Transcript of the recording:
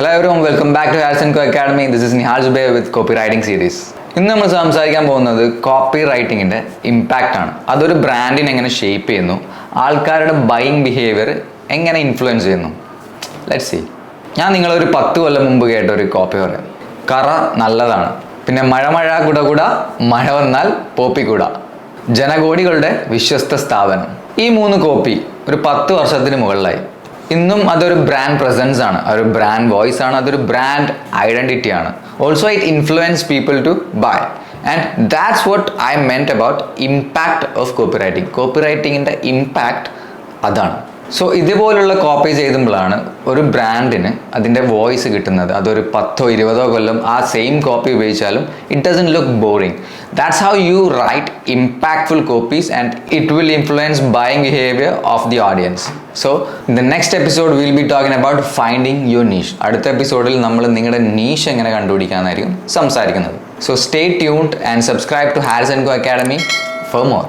Hello everyone, welcome back to Harrison Co Academy. This is Nihal Zubair with Copywriting Series. ഇന്ന് നമ്മൾ സംസാരിക്കാൻ പോകുന്നത് copy റൈറ്റിങ്ങിൻ്റെ impact ആണ്. അതൊരു ബ്രാൻഡിനെ എങ്ങനെ ഷേപ്പ് ചെയ്യുന്നു, ആൾക്കാരുടെ ബൈയിങ് ബിഹേവിയർ എങ്ങനെ ഇൻഫ്ലുവൻസ് ചെയ്യുന്നു. Let's see. ഞാൻ നിങ്ങളൊരു 10 കൊല്ലം മുമ്പ് കേട്ട ഒരു കോപ്പി പറയാം. കറ നല്ലതാണ്, പിന്നെ മഴ കുട മഴ വന്നാൽ പോപ്പിക്കൂട, ജനകോടികളുടെ വിശ്വസ്ത സ്ഥാപനം. ഈ 3 കോപ്പി ഒരു 10 വർഷത്തിന് മുകളിലായി. ഇന്നും അതൊരു ബ്രാൻഡ് പ്രസൻസ് ആണ്, അതൊരു ബ്രാൻഡ് വോയിസ് ആണ്, അതൊരു ബ്രാൻഡ് ഐഡന്റിറ്റി ആണ്. Also it influence people to buy. And that's what I meant about impact of copy writing. Copy റൈറ്റിങ്ങിൻ്റെ ഇമ്പാക്ട് അതാണ്. സോ ഇതുപോലുള്ള കോപ്പി ചെയ്തുമ്പോഴാണ് ഒരു ബ്രാൻഡിന് അതിൻ്റെ വോയിസ് കിട്ടുന്നത്. അതൊരു 10-20 കൊല്ലം ആ സെയിം കോപ്പി ഉപയോഗിച്ചാലും it doesn't look boring. That's how you write impactful copies and it will influence buying behaviour of the audience. So in the next episode will be talking about finding your niche. അടുത്ത എപ്പിസോഡിൽ നമ്മൾ നിങ്ങളുടെ niche എങ്ങനെ കണ്ടുപിടിക്കാമെന്നായിരിക്കും സംസാരിക്കുന്നത്. So stay tuned and subscribe to Harrison co academy for more.